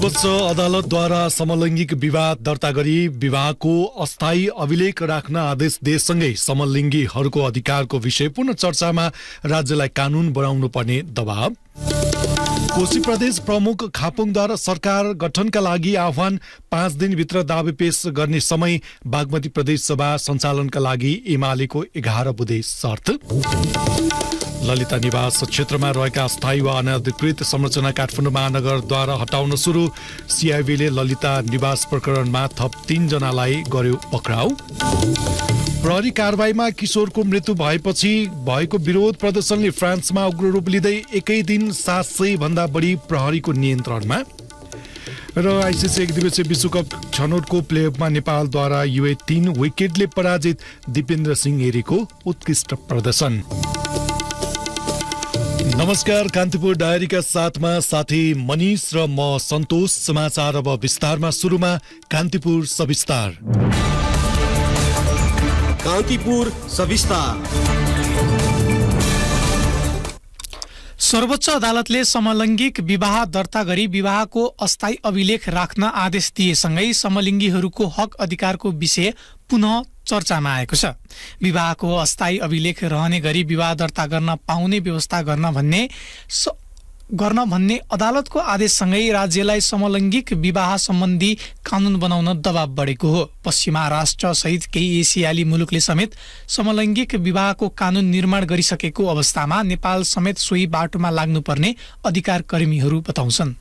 सर्वोच्च अदालतद्वारा समलैङ्गिक विवाद दर्ता गरी विवाहको अस्थायी अभिलेख राख्न आदेश दिएसँगै समलैङ्गीहरूको अधिकारको विषय पुनः चर्चामा राज्यलाई कानून बनाउनु पर्ने दबाव। कोशी प्रदेश प्रमुख खापुङद्वारा सरकार गठनका लागि आह्वान, 5 दिनभित्र दावी पेश गर्ने समय। बागमती प्रदेश सभा सञ्चालनका लागि एमालेको 11 बुँदे शर्त। ललिता निवास क्षेत्रमा रहेका अस्थायी वा अनधिकृत संरचना काठमाडौँ महानगरद्वारा हटाउन सुरु। सिआइबीले ललिता निवास प्रकरणमा थप 3 जनालाई गर्यो पक्राउ। प्रहरी कारबाहीमा किशोरको मृत्यु भएपछि भएको विरोध प्रदर्शनले फ्रान्समा उग्र रूप लिँदै एकै दिन 700 भन्दा बढी प्रहरीको नियन्त्रणमा। र आइसिसी एकदिवसीय विश्वकप छनौटको प्लेअफमा नेपालद्वारा युए 3 विकेटले पराजित। दिपेन्द्र सिंह एरीको उत्कृष्ट प्रदर्शन। नमस्कार, कान्तिपुर डायरीका साथमा साथी मनिष र म सन्तोष। समाचार अब विस्तारमा। सुरुमा कान्तिपुर सविस्तार। कान्तिपुर सविस्तार। सर्वोच्च अदालतले समलैङ्गिक विवाह दर्ता गरी विवाहको अस्थायी अभिलेख राख्न आदेश दिएसँगै समलिङ्गीहरूको हक अधिकारको विषय पुनः चर्चामा आएको छ। विवाहको अस्थायी अभिलेख रहने गरी विवाह दर्ता गर्न पाउने व्यवस्था गर्न भन्ने अदालतको आदेशसँगै राज्यलाई समलैङ्गिक विवाह सम्बन्धी कानून बनाउन दबाव बढेको हो। पश्चिम महाराष्ट्र सहित केही एसियाली मुलुकले समेत समलैङ्गिक विवाहको कानून निर्माण गरिसकेको अवस्थामा नेपाल समेत सोही बाटोमा लाग्नुपर्ने अधिकार कर्मीहरू बताउँछन्।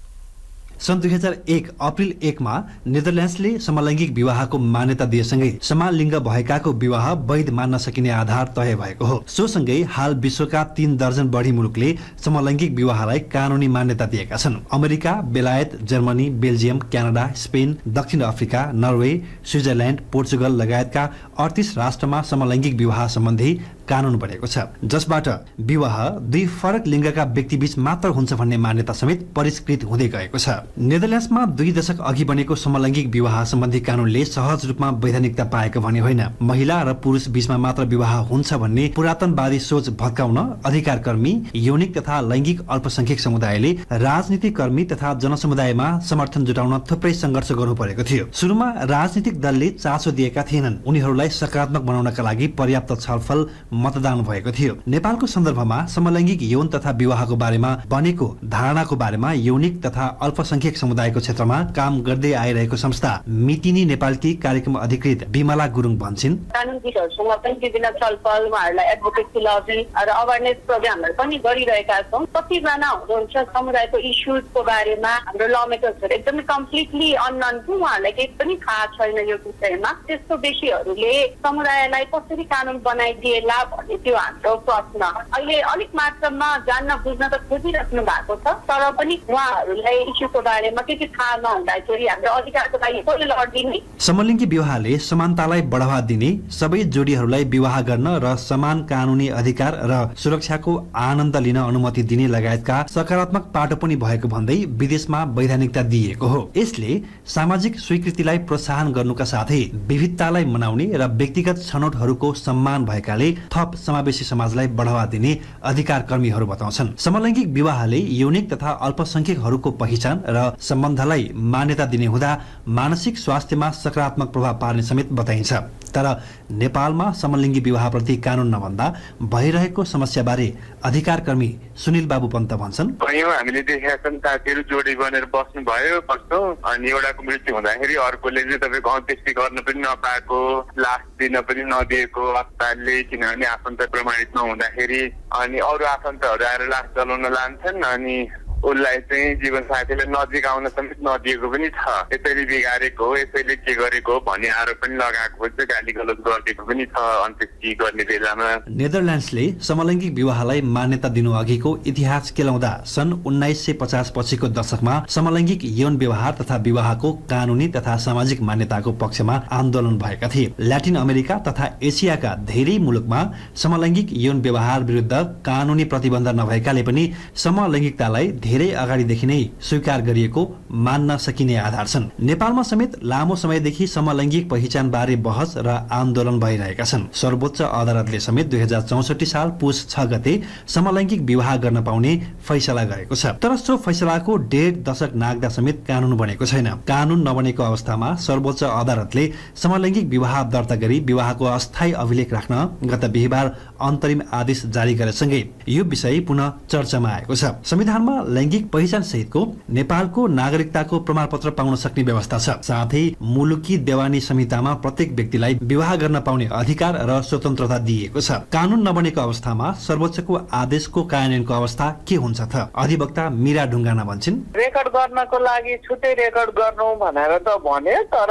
सन् 2001 अप्रिल 1 मा नेदरल्यान्ड्सले समलैङ्गिक विवाहको मान्यता दिएसँगै समान लिङ्ग भएकाको विवाह वैध मान्न सकिने आधार तय भएको हो। सोसँगै हाल विश्वका 3 दर्जन बढी मुलुकले समलैङ्गिक विवाहलाई कानूनी मान्यता दिएका छन्। अमेरिका, बेलायत, जर्मनी, बेल्जियम, क्यानाडा, स्पेन, दक्षिण अफ्रिका, नर्वे, स्विजरल्यान्ड, पोर्चुगल लगायतका 38 राष्ट्रमा समलैङ्गिक विवाह सम्बन्धी कानून बनेको छ, जसबाट विवाह 2 फरक लिङ्गका व्यक्तिबीच मात्र हुन्छ भन्ने मान्यता समेत परिष्कृत हुँदै गएको छ। नेदरल्यान्ड्समा 2 दशक अघि बनेको समलैङ्गिक विवाह सम्बन्धी कानूनले सहज रूपमा वैधानिकता पाएको भने होइन। महिला र पुरुष बीचमा मात्र विवाह हुन्छ भन्ने पुरातनवादी सोच भत्काउन अधिकारकर्मी, यौनिक तथा लैङ्गिक अल्पसंख्यक समुदायले राजनीतिक कर्मी तथा जनसमुदायमा समर्थन जुटाउन थुप्रै सङ्घर्ष गर्नु परेको थियो। सुरुमा राजनीतिक दलले चासो दिएका थिएनन्। उनीहरूलाई सकारात्मक बनाउनका लागि पर्याप्त छलफल, मतदान भएको थियो। नेपालको सन्दर्भमा समलैङ्गिक यौन तथा विवाहको बारेमा बनेको धारणाको बारेमा यौनिक तथा अल्पसंख्यक समुदायको क्षेत्रमा काम गर्दै आइरहेको संस्था मितिनी नेपालकी कार्यक्रम अधिकृत बिमला गुरुङ भन्छन्। कानुनविदहरूसँग पनि विभिन्न छलफल, उहाँहरूलाई एडभोकेसी लबी र अवेरनेस प्रोग्रामहरू पनि गरिरहेका छौँ। कतिजना हुनुहुन्छ समुदायको इस्युजको बारेमा हाम्रो ल मेकर्सहरू एकदमै कम्प्लिटली अननोन छ, उहाँहरूलाई केही पनि थाहा छैन यो विषयमा। त्यस्तो व्यक्तिहरूले समुदायलाई कसरी कानुन बनाइदिएला भन्ने त्यो हाम्रो प्रश्न। अहिले अलिक मात्रामा जान्न बुझ्न त खोजिराख्नु भएको छ, तर पनि उहाँहरूलाई इस्युको बारेमा के थाहा नहुँदाखेरि हाम्रो अधिकारको लागि कसले लडिदिने। समलिङ्गी विवाहले समानतालाई बढावा दिने, सबै जोडीहरूलाई विवाह गर्न र समान कानुनी अधिकार र सुरक्षाको आनन्द लिन अनुमति दिने लगायतका सकारात्मक पाटो पनि भएको भन्दै विदेशमा वैधानिकता दिएको हो। यसले सामाजिक स्वीकृतिलाई प्रोत्साहन गर्नुका साथै विविधतालाई मनाउने र व्यक्तिगत छनौटहरूको सम्मान भएकाले थप समावेशी समाजलाई बढावा दिने अधिकार कर्मीहरू बताउँछन्। समलैङ्गिक विवाहले यौनिक तथा अल्पसंख्यकहरूको पहिचान र सम्बन्धलाई मान्यता दिने हुँदा मानसिक स्वास्थ्यमा सकारात्मक प्रभाव पार्ने समेत बताइन्छ। तर नेपालमा समलिङ्गी विवाहप्रति कानून नभन्दा भइरहेको समस्याबारे अधिकार कर्मी सुनिल बाबु पन्त भन्छन्। हामीले देखेका छन् साथीहरू जोडी बनेर बस्नु भयो कस्तो, अनि एउटाको मृत्यु हुँदाखेरि अर्कोले चाहिँ तपाईँको अन्त्येष्टि गर्न पनि नपाएको, लास दिन पनि नदिएको अस्पतालले, किनभने आफन्त प्रमाणित नहुँदाखेरि अनि अरू आफन्तहरू आएर लास जलाउन लान्छन् अनि उसलाई चाहिँ जीवन साथीलाई नजिक आउन समेत नदिएको पनि छ। यसैले बिगारेको हो, यसैले के गरेको भन्ने आरोप पनि लगाएको छ, गाली गलौज गरिदिएको पनि छ अन्त्येष्टि गर्ने बेलामा। नेदरल्यान्ड्सले समलैङ्गिक विवाहलाई मान्यता दिनु अघिको इतिहास केलाउँदा सन् 1950 पछिको दशकमा समलैङ्गिक यौन व्यवहार तथा विवाहको कानुनी तथा सामाजिक मान्यताको पक्षमा आन्दोलन भएका थिए। ल्याटिन अमेरिका तथा एसियाका धेरै मुलुकमा समलैङ्गिक यौन व्यवहार विरुद्ध कानुनी प्रतिबन्ध नभएकाले पनि समलैङ्गिकतालाई धेरै अगाडिदेखि नै स्वीकार गरिएको मान्न सकिने आधार छन्। नेपालमा समेत लामो समयदेखि समलैङ्गिक पहिचानबारे बहस र आन्दोलन भइरहेका छन्। सर्वोच्च अदालतले समेत 2064 साल पुस 6 गते समलैङ्गिक विवाह गर्न पाउने फैसला गरेको छ। तर सो फैसलाको 1.5 दशक नाग्दा समेत कानून बनेको छैन। कानून नबनेको अवस्थामा सर्वोच्च अदालतले समलैङ्गिक विवाह दर्ता गरी विवाहको अस्थायी अभिलेख राख्न गत बिहीबार अन्तरिम आदेश जारी गरेसँगै यो विषय पुनः चर्चामा आएको छ। संविधानमा लैङ्गिक पहिचान सहितको नेपालको नागरिकताको प्रमाणपत्र पाउन सक्ने व्यवस्था छ। साथै मुलुकी देवानी संहितामा प्रत्येक व्यक्तिलाई विवाह गर्न पाउने अधिकार र स्वतन्त्रता दिइएको छ। कानून नबनेको अवस्थामा सर्वोच्चको आदेशको कार्यान्वयनको अवस्था के हुन्छ त? अधिवक्ता मीरा ढुङ्गाना भन्छन्, रेकर्ड गर्नको लागि छुट्टै रेकर्ड गर्नु भनेर त भने, तर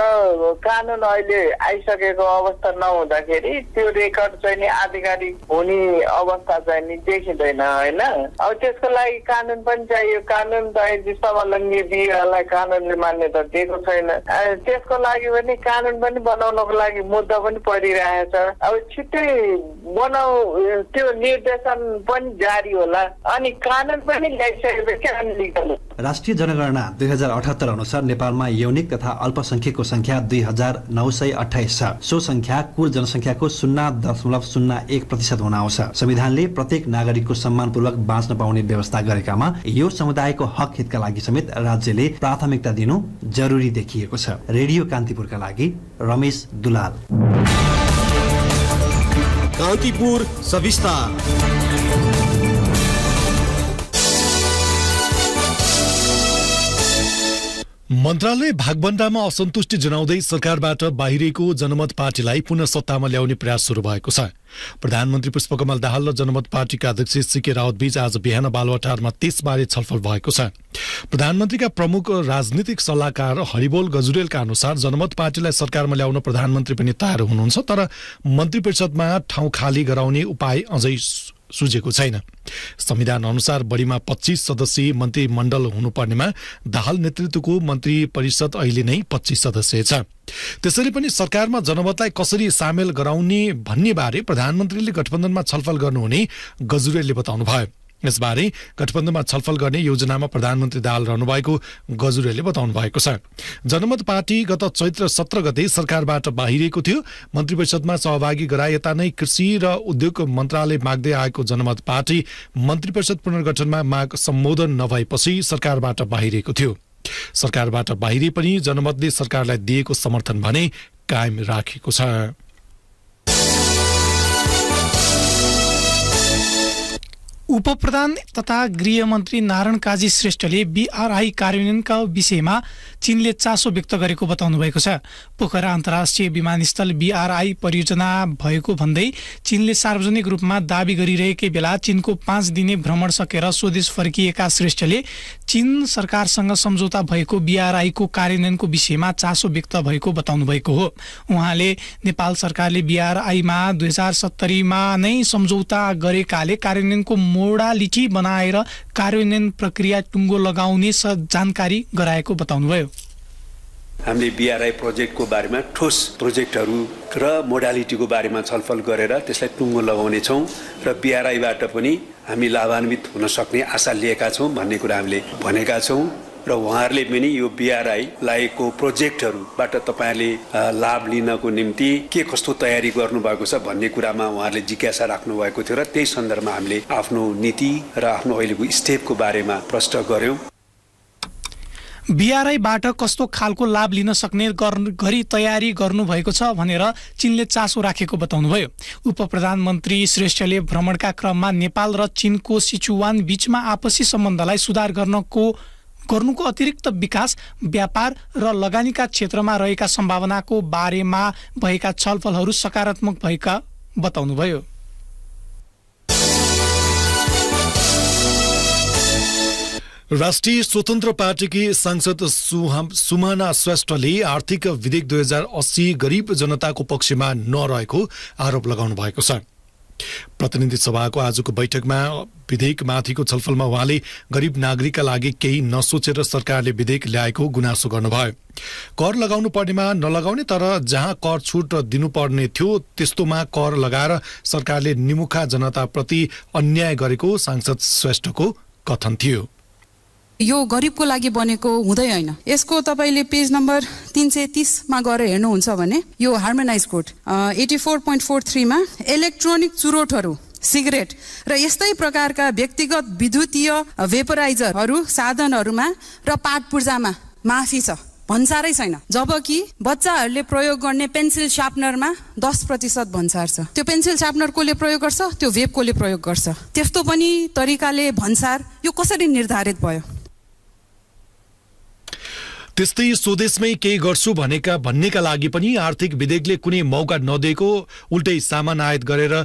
कानून अहिले आइसकेको अवस्था नहुँदाखेरि त्यो रेकर्ड चाहिँ नि आधिकारिक हुने अवस्था चाहिँ नि देखिँदैन होइन। अब त्यसको लागि कानून पनि चाहियो। कानून चाहिँ समलैङ्गी विवाहलाई कानूनले मान्यता दिएको छैन। त्यसको लागि पनि कानून पनि बनाउनको लागि मुद्दा पनि परिरहेछ। अब छिट्टै बनाऊ, त्यो निर्देशन पनि जारी होला अनि कानून पनि ल्याइसकेपछि। राष्ट्रिय जनगणना 2078 अनुसार नेपालमा यौनिक तथा अल्पसंख्यकको संख्या 2928 छ। सो संख्या कुल जनसंख्याको 0.01% हुन आउँछ। संविधानले प्रत्येक नागरिकको सम्मानपूर्वक बाँच्न पाउने व्यवस्था गरेकामा यो समुदायको हक हितका लागि समेत राज्यले प्राथमिकता दिनु जरुरी देखिएको छ। रेडियो कान्तिपुरका लागि रमेश दुलाल। कान्तिपुर सविस्तार। मन्त्रालय भागबण्डामा असन्तुष्टि जनाउँदै सरकारबाट बाहिरिएको जनमत पार्टीलाई पुनः सत्तामा ल्याउने प्रयास सुरु भएको छ। प्रधानमन्त्री पुष्पकमल दाहाल र जनमत पार्टीका अध्यक्ष सीके रावत बीच आज बिहान बालुवाटारमा त्यसबारे छलफल भएको छ। प्रधानमन्त्रीका प्रमुख राजनीतिक सल्लाहकार हरिबोल गजुरेलका अनुसार जनमत पार्टीलाई सरकारमा ल्याउन प्रधानमन्त्री पनि तयार हुनुहुन्छ, तर मन्त्री परिषदमा ठाउँ खाली गराउने उपाय अझै सुझेको छैन। संविधान अनुसार बढीमा 25 सदस्यीय मन्त्रीमण्डल हुनुपर्नेमा दाहाल नेतृत्वको मन्त्री परिषद अहिले नै 25 सदस्यीय छ। त्यसरी पनि सरकारमा जनमतलाई कसरी सामेल गराउने भन्ने बारे प्रधानमन्त्रीले गठबन्धनमा छलफल गर्नुहुने गजुरेलले बताउनुभयो। यसबारे गठबन्धनमा छलफल गर्ने योजनामा प्रधानमन्त्री दाहाल रहनुभएको गजुरेलले बताउनु भएको छ। जनमत पार्टी गत चैत्र 17 गते सरकारबाट बाहिरिएको थियो। मन्त्री परिषदमा सहभागी गराए नै कृषि र उद्योग मन्त्रालय माग्दै आएको जनमत पार्टी मन्त्री परिषद पुनर्गठनमा माग सम्बोधन नभएपछि सरकारबाट बाहिरिएको थियो। सरकारबाट बाहिरे पनि जनमतले सरकारलाई दिएको समर्थन भने कायम राखेको छ। उपप्रधान तथा गृहमन्त्री नारायण काजी श्रेष्ठले बीआरआई कार्यान्वयनका विषयमा चीनले चासो व्यक्त गरेको बताउनु भएको छ। पोखरा अन्तर्राष्ट्रिय विमानस्थल बीआरआई परियोजना भएको भन्दै चीनले सार्वजनिक रूपमा दावी गरिरहेकै बेला चीनको 5 दिने भ्रमण सकेर स्वदेश फर्किएका श्रेष्ठले चीन सरकारसँग सम्झौता भएको बीआरआईको कार्यान्वयनको विषयमा चासो व्यक्त भएको बताउनु भएको हो। उहाँले नेपाल सरकारले बीआरआईमा 2070 मा नै सम्झौता गरेकाले कार्यान्वयनको मोडालिटी बनाएर कार्यान्वयन प्रक्रिया टुङ्गो लगाउने जानकारी गराएको बताउनुभयो। हामीले बीआरआई प्रोजेक्टको बारेमा ठोस प्रोजेक्टहरू र मोडालिटीको बारेमा छलफल गरेर त्यसलाई टुङ्गो लगाउने छौँ र बीआरआईबाट पनि हामी लाभान्वित हुन सक्ने आशा लिएका छौँ भन्ने कुरा हामीले भनेका छौँ र उहाँहरूले पनि यो बीआरआईको प्रोजेक्टहरूबाट तपाईँहरूले लाभ लिनको निम्ति के कस्तो तयारी गर्नुभएको छ भन्ने कुरामा उहाँहरूले जिज्ञासा राख्नु भएको थियो र त्यही सन्दर्भमा हामीले आफ्नो नीति र आफ्नो अहिलेको स्टेपको बारेमा प्रश्न गर्यौं। बीआरआईबाट कस्तो खालको लाभ लिन सक्ने गरी तयारी गर्नुभएको छ भनेर चीनले चासो राखेको बताउनुभयो। उप प्रधानमन्त्री श्रेष्ठले भ्रमणका क्रममा नेपाल र चीनको सिचुवान बीचमा आपसी सम्बन्धलाई सुधार गर्नुको अतिरिक्त विकास, व्यापार र लगानीका क्षेत्रमा रहेका सम्भावनाको बारेमा भएका छलफलहरू सकारात्मक भएका बताउनुभयो। राष्ट्रिय स्वतन्त्र पार्टीकी सांसद सुमना श्रेष्ठले आर्थिक विधेयक 2080 गरीब जनताको पक्षमा नरहेको आरोप लगाउनु भएको छ। प्रतिनिधि सभाको आजको बैठकमा विधेयकमाथिको छलफलमा उहाँले गरीब नागरिकका लागि केही नसोचेर सरकारले विधेयक ल्याएको गुनासो गर्नुभयो। कर लगाउनु पर्नेमा नलगाउने तर जहाँ कर छुट दिनुपर्ने थियो त्यस्तोमा कर लगाएर सरकारले निमुखा जनताप्रति अन्याय गरेको सांसद श्रेष्ठको कथन थियो। यो गरिबको लागि बनेको हुँदै होइन। यसको तपाईँले पेज नम्बर 330 गएर हेर्नुहुन्छ भने यो हार्मोनाइज कोड 84.43 मा इलेक्ट्रोनिक चुरोटहरू, सिगरेट र यस्तै प्रकारका व्यक्तिगत विद्युतीय भेपराइजरहरू साधनहरूमा र पाट पूर्जामा माफी छ, भन्सारै छैन। जबकि बच्चाहरूले प्रयोग गर्ने पेन्सिल सार्पनरमा 10% भन्सार छ। त्यो पेन्सिल सार्पनर कसले प्रयोग गर्छ, त्यो भेप कसले प्रयोग गर्छ, त्यस्तो पनि तरिकाले भन्सार यो कसरी निर्धारित भयो? त्यस्तै स्वदेशमै केही गर्छु भन्नेका लागि पनि आर्थिक विधेयकले कुनै मौका नदिएको, उल्टै सामान आयात गरेर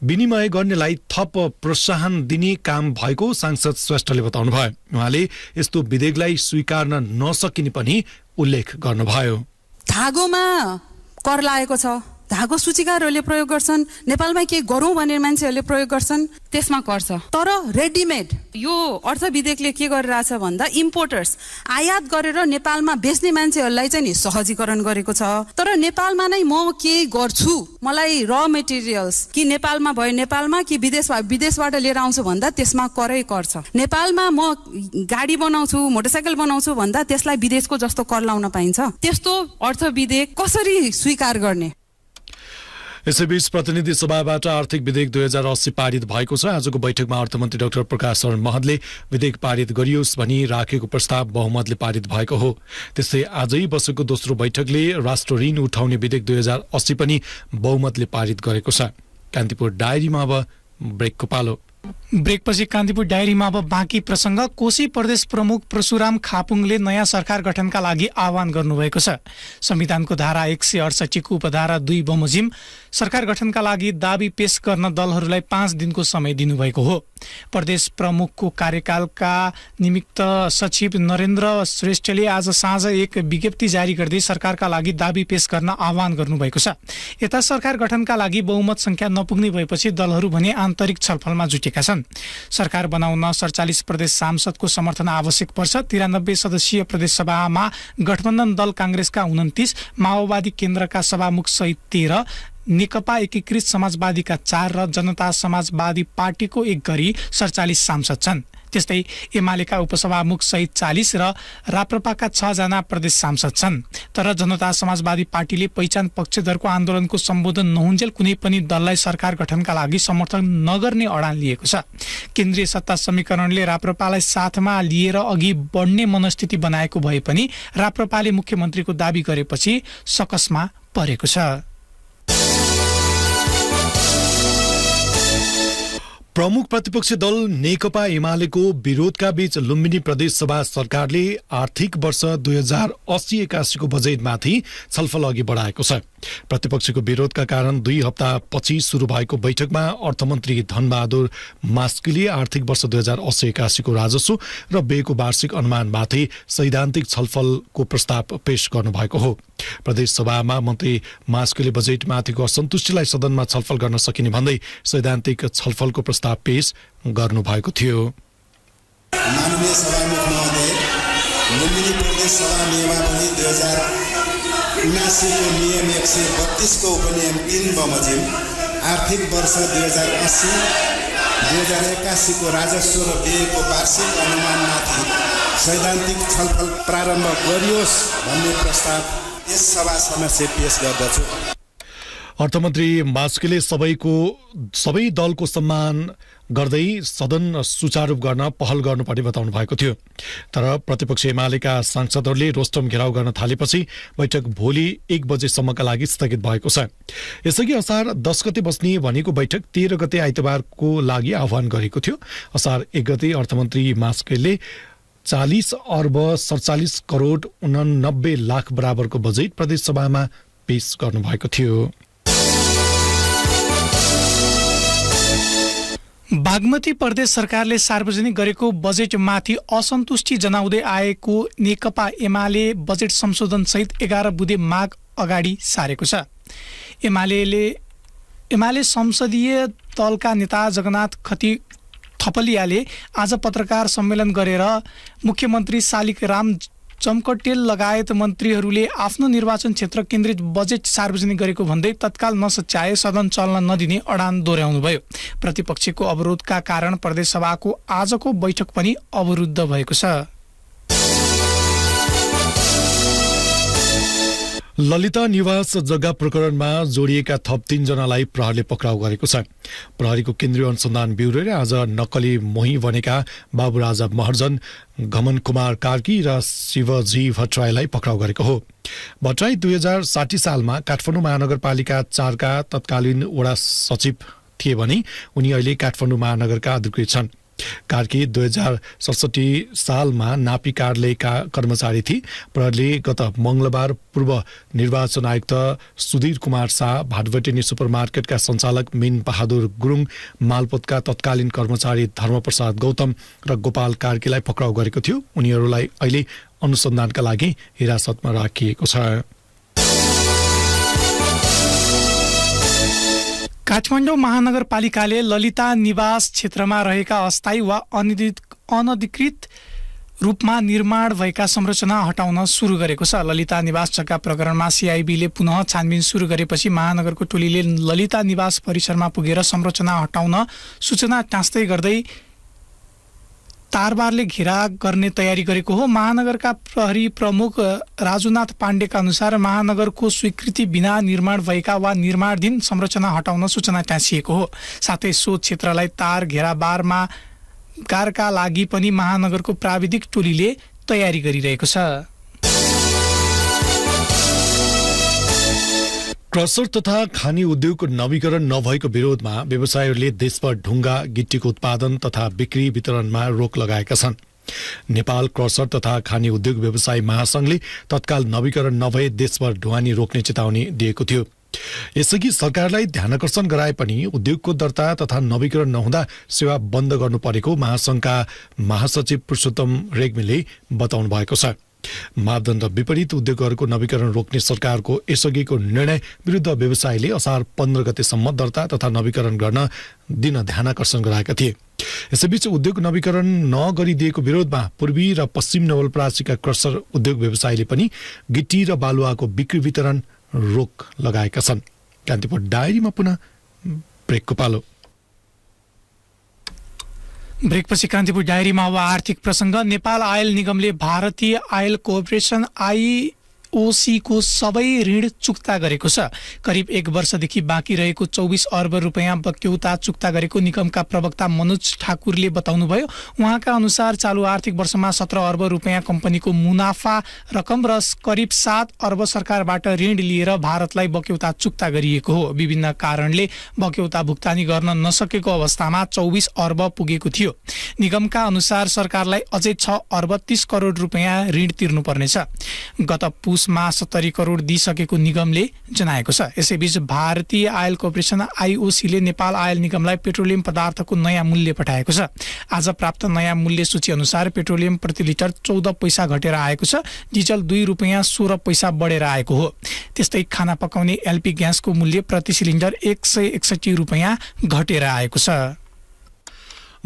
विनिमय गर्नेलाई थप प्रोत्साहन दिने काम भएको सांसद श्रेष्ठले बताउनु भयो। उहाँले यस्तो विधेयकलाई स्वीकार्न नसकिने पनि उल्लेख गर्नुभयो। धागोमा कर लागेको छ, धागो सूचीकारहरूले प्रयोग गर्छन्, नेपालमा केही गरौँ भनेर मान्छेहरूले प्रयोग गर्छन्, त्यसमा कर छ। तर रेडिमेड यो अर्थ विधेयकले के गरिरहेछ भन्दा इम्पोर्टर्स, आयात गरेर नेपालमा बेच्ने मान्छेहरूलाई चाहिँ नि सहजीकरण गरेको छ। तर नेपालमा नै म केही गर्छु, मलाई र मेटेरियल्स कि नेपालमा भयो नेपालमा कि विदेशबाट लिएर आउँछु भन्दा त्यसमा करै कर छ। नेपालमा म गाडी बनाउँछु, मोटरसाइकल बनाउँछु भन्दा त्यसलाई विदेशको जस्तो कर लाउन पाइन्छ। त्यस्तो अर्थ विधेयक कसरी स्वीकार गर्ने? यसैबीच प्रतिनिधि सभाबाट आर्थिक विधेयक 2080 पारित भएको छ। आजको बैठकमा अर्थमन्त्री डाक्टर प्रकाश शरण महतले विधेयक पारित गरियोस् भनी राखेको प्रस्ताव बहुमतले पारित भएको हो। त्यस्तै आजै बसेको दोस्रो बैठकले राष्ट्र ऋण उठाउने विधेयक 2080 पनि बहुमतले पारित गरेको छ। कान्तिपुर डायरीमा अब ब्रेकको पालो। ब्रेकपछि कान्तिपुर डायरीमा अब बाँकी प्रसङ्ग। कोशी प्रदेश प्रमुख परशुराम खापुङले नयाँ सरकार गठनका लागि आह्वान गर्नुभएको छ। संविधानको धारा 168 को उपधारा 2 बमोजिम सरकार गठनका लागि दाबी पेश गर्न दलहरूलाई 5 दिनको समय दिनुभएको हो। प्रदेश प्रमुखको कार्यकालका निमित्त सचिव नरेन्द्र श्रेष्ठले आज साँझ एक विज्ञप्ति जारी गर्दै सरकारका लागि दाबी पेश गर्न आह्वान गर्नुभएको छ। यता सरकार गठनका लागि बहुमत संख्या नपुग्ने भएपछि दलहरू भने आन्तरिक छलफलमा जुटेका छन्। सरकार बनाउन 47 प्रदेश सांसदको समर्थन आवश्यक पर्छ। 93 सदस्यीय प्रदेश सभामा गठबन्धन दल कांग्रेसका 29, माओवादी केन्द्रका सभामुख सहित 13, नेकपा एकीकृत समाजवादीका 4 र जनता समाजवादी पार्टीको 1 गरी 47 सांसद छन्। त्यस्तै एमालेका उपसभामुख सहित 40 र राप्रपाका 6 जना प्रदेश सांसद छन्। तर जनता समाजवादी पार्टीले पहिचान पक्षधरको आन्दोलनको सम्बोधन नहुन्जेल कुनै पनि दललाई सरकार गठनका लागि समर्थन नगर्ने अडान लिएको छ। केन्द्रीय सत्ता समीकरणले राप्रपालाई साथमा लिएर अघि बढ्ने मनस्थिति बनाएको भए पनि राप्रपाले मुख्यमन्त्रीको दाबी गरेपछि सकसमा परेको छ। प्रमुख प्रतिपक्षी दल नेकपा एमालेको विरोधका बीच लुम्बिनी प्रदेश सभा सरकारले आर्थिक वर्ष 2080-81 को बजेटमाथि छलफल अघि बढाएको छ। प्रतिपक्षीको विरोधका कारण 2 हप्तापछि सुरु भएको बैठकमा अर्थमन्त्री धनबहादुर मास्कीले आर्थिक वर्ष 2080-81 को राजस्व र व्ययको वार्षिक अनुमानमाथि सैद्धान्तिक छलफलको प्रस्ताव पेश गर्नुभएको हो। प्रदेश सभामा मन्त्री मास्कीले बजेटमाथिको असन्तुष्टिलाई सदनमा छलफल गर्न सकिने भन्दै सैद्धान्तिक छलफलको प्रस्ताव पेश गर्नुभएको थियो। माननीय सभामुख महोदय, लुम्बिनी प्रदेश सभा नियमावली 2079 को नियम 132 को उपनियम 3 बमोजिम आर्थिक वर्ष 2080-2081 को राजस्व र व्ययको वार्षिक अनुमानमाथि सैद्धान्तिक छलफल प्रारम्भ गरियोस् भन्ने प्रस्ताव यस सभा समक्ष पेश गर्दछु। अर्थमन्त्री मास्कीले सबै दलको सम्मान गर्दै सदन सुचारू गर्न पहल गर्नुपर्ने बताउनु भएको थियो। तर प्रतिपक्ष एमालेका सांसदहरूले रोस्टम घेराउ गर्न थालेपछि बैठक भोलि 1 बजेसम्मका लागि स्थगित भएको छ। यसअघि असार 10 गते बस्ने भनेको बैठक 13 गते आइतबारको लागि आह्वान गरेको थियो। असार 1 गते अर्थमन्त्री मास्कीले 40 अर्ब 47 करोड 89 लाख बराबरको बजेट प्रदेश सभामा पेश गर्नुभएको थियो। बागमती प्रदेश सरकारले सार्वजनिक गरेको बजेटमाथि असन्तुष्टि जनाउँदै आएको नेकपा एमाले बजेट संशोधन सहित 11 बुँदे माग अगाडि सारेको छ। एमाले संसदीय दलका नेता जगन्नाथ थपलियाले आज पत्रकार सम्मेलन गरेर मुख्यमन्त्री शालिग्राम चम्कटेल लगायत मन्त्रीहरूले आफ्नो निर्वाचन क्षेत्र केन्द्रित बजेट सार्वजनिक गरेको भन्दै तत्काल नसच्याए सदन चल्न नदिने अडान दोहोर्याउनुभयो। प्रतिपक्षको अवरोधका कारण प्रदेशसभाको आजको बैठक पनि अवरुद्ध भएको छ। ललिता निवास जग्गा प्रकरणमा जोडिएका थप 3 जनालाई प्रहरीले पक्राउ गरेको छ। प्रहरीको केन्द्रीय अनुसन्धान ब्युरोले आज नक्कली मोही बनेका बाबुराजा महर्जन, घमन कुमार कार्की र शिवजी भट्टराईलाई पक्राउ गरेको हो। भट्टराई 2060 सालमा काठमाडौँ महानगरपालिका 4 का तत्कालीन वडा सचिव थिए भने उनी अहिले काठमाडौँ महानगरका अधिकृत छन्। कार्की 2067 सालमा नापी कार्यालयका कर्मचारी थिए। प्रहरीले गत मंगलबार पूर्व निर्वाचन आयुक्त सुधीर कुमार शाह, भाटभटेनी सुपरमार्केटका सञ्चालक मीन बहादुर गुरुङ, मालपोतका तत्कालीन कर्मचारी धर्मप्रसाद गौतम र गोपाल कार्कीलाई पक्राउ गरेको थियो। उनीहरूलाई अहिले अनुसन्धानका लागि हिरासतमा राखिएको छ। काठमाडौँ महानगरपालिकाले ललिता निवास क्षेत्रमा रहेका अस्थायी वा अनधिकृत रूपमा निर्माण भएका संरचना हटाउन सुरु गरेको छ। ललिता निवास जग्गा प्रकरणमा सीआईबीले पुनः छानबिन सुरु गरेपछि महानगरको टोलीले ललिता निवास परिसरमा पुगेर संरचना हटाउन सूचना टाँस्दै गर्दै तारबारले घेरा गर्ने तयारी गरेको हो। महानगरका प्रहरी प्रमुख राजुनाथ पाण्डेका अनुसार महानगरको स्वीकृति बिना निर्माण भएका वा निर्माणाधीन संरचना हटाउन सूचना टाँसिएको हो। साथै सो क्षेत्रलाई तार घेराबारमा कारका लागि पनि महानगरको प्राविधिक टोलीले तयारी गरिरहेको छ। क्रसर तथा खानी उद्योगको नवीकरण नभएको विरोधमा व्यवसायीहरूले देशभर ढुङ्गा गिट्टीको उत्पादन तथा बिक्री वितरणमा रोक लगाएका छन्। नेपाल क्रसर तथा खानी उद्योग व्यवसायी महासंघले तत्काल नवीकरण नभए देशभर ढुवानी रोक्ने चेतावनी दिएको थियो। यसअघि सरकारलाई ध्यानकर्षण गराए पनि उद्योगको दर्ता तथा नवीकरण नहुँदा सेवा बन्द गर्नु परेको महासंघका महासचिव पुरुषोत्तम रेग्मीले बताउनु भएको छ। मापदण्ड विपरीत उद्योगहरूको नवीकरण रोक्ने सरकारको यसअघिको निर्णय विरुद्ध व्यवसायीले असार 15 गतेसम्म दर्ता तथा नवीकरण गर्न दिन ध्यानकर्षण गराएका थिए। यसैबीच उद्योग नवीकरण नगरिदिएको विरोधमा पूर्वी र पश्चिम नवलपरासीका क्रसर उद्योग व्यवसायीले पनि गिट्टी र बालुवाको बिक्री वितरण रोक लगाएका छन्। कान्तिपुर डायरीमा पुनः ब्रेकको पालो। ब्रेकपछि कान्तिपुर डायरीमा अब आर्थिक प्रसङ्ग। नेपाल आयल निगमले भारतीय आयल कोअपरेसन आईओसीको सबै ऋण चुक्ता गरेको छ। करिब 1 वर्षदेखि बाँकी रहेको 24 अर्ब रुपियाँ बक्यौता चुक्ता गरेको निगमका प्रवक्ता मनोज ठाकुरले बताउनुभयो। उहाँका अनुसार चालु आर्थिक वर्षमा 17 अर्ब रुपियाँ कम्पनीको मुनाफा रकम र करिब 7 अर्ब सरकारबाट ऋण लिएर भारतलाई बक्यौता चुक्ता गरिएको हो। विभिन्न कारणले बक्यौता भुक्तानी गर्न नसकेको अवस्थामा 24 अर्ब पुगेको थियो। निगमका अनुसार सरकारलाई अझै 6 अर्ब 30 करोड रुपियाँ ऋण तिर्नुपर्नेछ। गत पुसमा 70 करोड दिइसकेको निगमले जनाएको छ। यसैबीच भारतीय आयल कोअपरेसन आईओसीले नेपाल आयल निगमलाई पेट्रोलियम पदार्थको नयाँ मूल्य पठाएको छ। आज प्राप्त नयाँ मूल्य सूची अनुसार पेट्रोलियम प्रति लिटर 14 पैसा घटेर आएको छ। डिजल 2 रुपियाँ 16 पैसा बढेर आएको हो। त्यस्तै खाना पकाउने एलपी ग्यासको मूल्य प्रति सिलिन्डर 161 रुपियाँ घटेर आएको छ।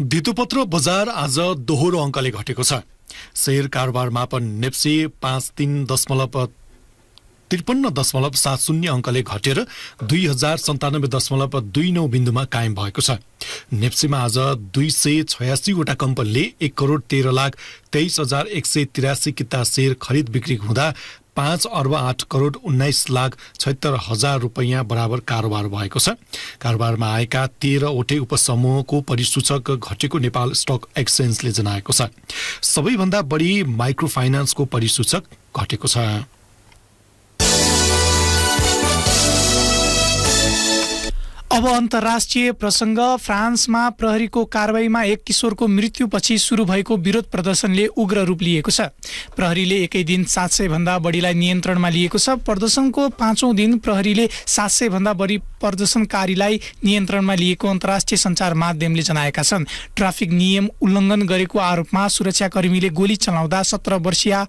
धितोपत्र बजार आज दोहोरो अङ्कले घटेको छ। शेयर कारोबार मापन नेप्सी 53.70 अङ्कले घटेर 2097.29 बिन्दुमा कायम भएको छ। नेप्सीमा आज 286 वटा कम्पनीले 1,13,23,183 किता शेयर खरिद बिक्री हुँदा 5 अर्ब 8 करोड 19,76,000 रुपियाँ बराबर कारोबार भएको छ। कारोबारमा आएका 13 वटै उपसमूहको परिसूचक घटेको नेपाल स्टक एक्सचेन्जले जनाएको छ। सबैभन्दा बढी माइक्रो फाइनान्सको परिसूचक घटेको छ। अब अन्तर्राष्ट्रिय प्रसङ्ग। फ्रान्समा प्रहरीको कारबाहीमा एक किशोरको मृत्युपछि सुरु भएको विरोध प्रदर्शनले उग्र रूप लिएको छ। प्रहरीले एकै दिन 700 भन्दा बढीलाई नियन्त्रणमा लिएको छ। प्रदर्शनको 5औं दिन प्रहरीले 700 भन्दा बढी प्रदर्शनकारीलाई नियन्त्रणमा लिएको अन्तर्राष्ट्रिय सञ्चार माध्यमले जनाएका छन्। ट्राफिक नियम उल्लङ्घन गरेको आरोपमा सुरक्षाकर्मीले गोली चलाउँदा 17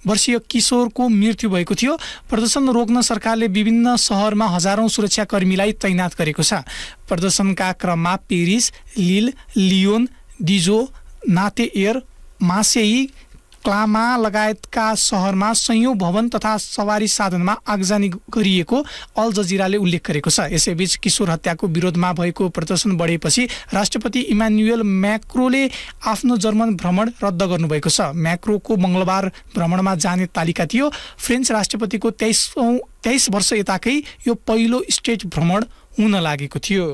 वर्षीय किशोरको मृत्यु भएको थियो। प्रदर्शन रोक्न सरकारले विभिन्न शहरमा हजारौं सुरक्षाकर्मीलाई तैनात गरेको छ। प्रदर्शनका क्रममा पेरिस, लिल, लियोन, डिजो, नातेएर, मार्सेई, क्लामा लगायतका सहरमा सयौं भवन तथा सवारी साधनमा आगजनी गरिएको अल जजिराले उल्लेख गरेको छ। यसैबीच किशोर हत्याको विरोधमा भएको प्रदर्शन बढेपछि राष्ट्रपति इमानुएल म्याक्रोले आफ्नो जर्मन भ्रमण रद्द गर्नुभएको छ। म्याक्रोको मंगलबार भ्रमणमा जाने तालिका थियो। फ्रेन्च राष्ट्रपतिको 23 वर्ष यताकै यो पहिलो स्टेट भ्रमण हुन लागेको थियो।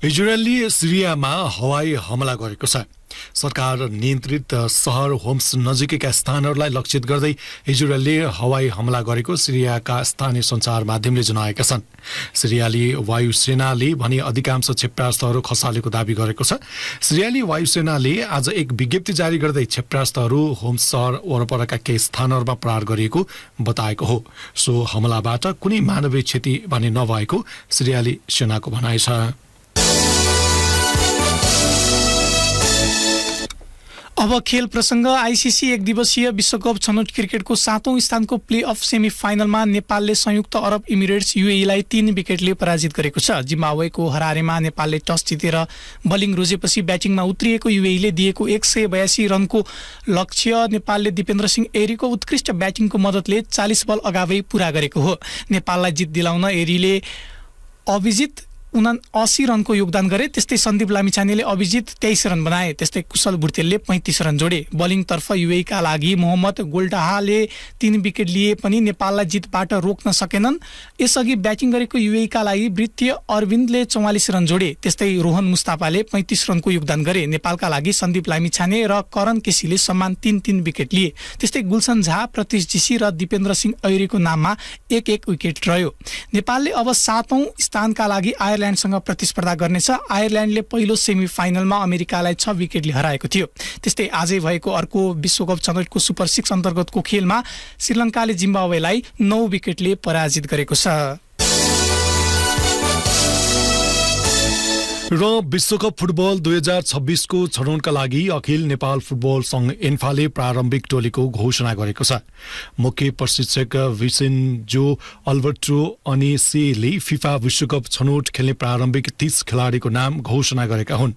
इजरायलले सिरियामा हवाई हमला गरेको छ। सरकार नियन्त्रित सहर होम्स नजिकैका स्थानहरूलाई लक्षित गर्दै इजरायलले हवाई हमला गरेको सिरियाका स्थानीय सञ्चार माध्यमले जनाएका छन्। सिरियाली वायुसेनाले भने अधिकांश क्षेपणास्त्रहरू खसालेको दावी गरेको छ। सिरियाली वायुसेनाले आज एक विज्ञप्ति जारी गर्दै क्षेपणास्त्रहरू होम्स सहर वरपरका केही स्थानहरूमा प्रहार गरिएको बताएको हो। सो हमलाबाट कुनै मानवीय क्षति भने नभएको सिरियाली सेनाको भनाइ छ। अब खेल प्रसङ्ग। आइसिसी एक दिवसीय विश्वकप छनौट क्रिकेटको 7औं स्थानको प्लेअफ सेमिफाइनलमा नेपालले संयुक्त अरब इमिरेट्स युएईलाई 3 विकेटले पराजित गरेको छ। जिम्बाब्वेको हरारेमा नेपालले टस जितेर बलिङ रोजेपछि ब्याटिङमा उत्रिएको युएईले दिएको 182 रनको लक्ष्य नेपालले दिपेन्द्र सिंह एरीको उत्कृष्ट ब्याटिङको मद्दतले 40 बल अगावै पूरा गरेको हो। नेपाललाई जित दिलाउन एरीले अभिजित 79 रनको योगदान गरे। त्यस्तै सन्दीप लामिछानेले अभिजित 23 रन बनाए। त्यस्तै कुशल भुर्तेलले 35 रन जोडे। बलिङतर्फ युएईका लागि मोहम्मद गोल्डाहाले 3 विकेट लिए पनि नेपाललाई जितबाट रोक्न सकेनन्। यसअघि ब्याटिङ गरेको युएईका लागि वृत्तीय अरविन्दले 44 रन जोडे। त्यस्तै रोहन मुस्ताफाले 35 रनको योगदान गरे। नेपालका लागि सन्दीप लामिछाने र करण केसीले समान 3-3 विकेट लिए। त्यस्तै गुलसन झा, प्रतीश जीसी र दिपेन्द्र सिंह ऐरीको नाममा 1-1 विकेट रह्यो। नेपालले अब 7औं स्थानका लागि आयरल्यान्डसँग प्रतिस्पर्धा गर्नेछ। आयरल्यान्डले पहिलो सेमिफाइनलमा अमेरिकालाई 6 विकेटले हराएको थियो। त्यस्तै आजै भएको अर्को विश्वकप छनौटको सुपर 6 अन्तर्गतको खेलमा श्रीलङ्काले जिम्बाब्वेलाई 9 विकेटले पराजित गरेको छ। र विश्वकप फुटबल 2026 को छनौटका लागि अखिल नेपाल फुटबल संघ एन्फाले प्रारम्भिक टोलीको घोषणा गरेको छ। मुख्य प्रशिक्षक विसेन्जो अल्बर्टो अनेसेले फिफा विश्वकप छनौट खेल्ने प्रारम्भिक 30 खेलाडीको नाम घोषणा गरेका हुन्।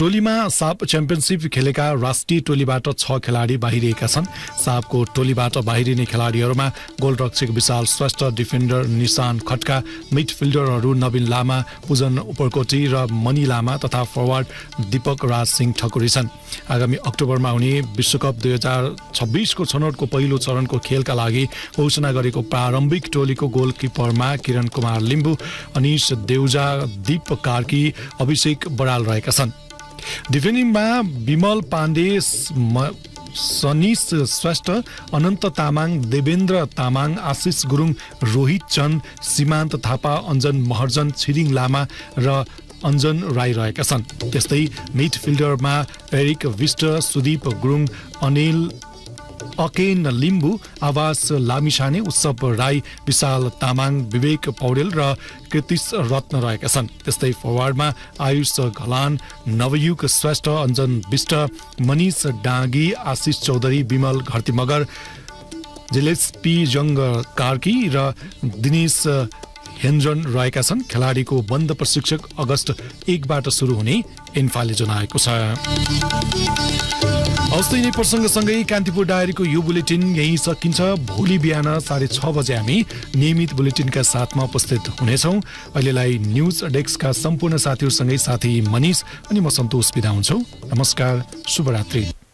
टोलीमा साफ च्याम्पियनशिप खेलेका राष्ट्रिय टोलीबाट 6 खेलाडी बाहिरिएका छन्। साफको टोलीबाट बाहिरिने खेलाडीहरूमा गोलरक्षक विशाल श्रेष्ठ, डिफेन्डर निशान खड्का, मिडफिल्डरहरू नवीन लामा, पूजन उपरकोटी र मनी लामा तथा फरवार्ड दीपक राज सिंह ठकुरी छन्। आगामी अक्टोबरमा हुने विश्वकप 2026 को छनौटको पहिलो चरणको खेलका लागि घोषणा गरेको प्रारम्भिक टोलीको गोलकिपरमा किरण कुमार लिम्बू, अनिश देउजा, दीप कार्की, अभिषेक बराल रहेका छन्। डिफेन्डिङमा विमल पाण्डे, सनिस श्रेष्ठ, अनन्त तामाङ, देवेन्द्र तामाङ, आशिष गुरुङ, रोहित चन्द, सीमान्त थापा, अञ्जन महर्जन, छिरिङ लामा र अञ्जन राई रहेका छन्। त्यस्तै मिडफिल्डरमा एरिक विष्ट, सुदीप गुरुङ, अनिल अकेन लिम्बू, आवास लामिछाने, उत्सव राई, विशाल तामाङ, विवेक पौडेल र कृतिश रत्न रहेका छन्। त्यस्तै फरवार्डमा आयुष घलान, नवयुग श्रेष्ठ, अञ्जन विष्ट, मनिष डाँगी, आशिष चौधरी, विमल घरती मगर, जिलेस्पी जङ्ग कार्की र दिनेश हेन्जन रहेका छन्। खेलाडीको बन्द प्रशिक्षक अगस्त 1बाट सुरु हुने एन्फाले जनाएको छ। हस्तै नै प्रसङ्गसँगै कान्तिपुर डायरीको यो बुलेटिन यही सकिन्छ। भोलि बिहान 6:30 बजे हामी नियमित बुलेटिनका साथमा उपस्थित हुनेछौँ। अहिलेलाई न्युज डेस्कका सम्पूर्ण साथीहरूसँगै साथी मनिष अनि म सन्तोष बिदा हुन्छौँ। नमस्कार, शुभरात्रि।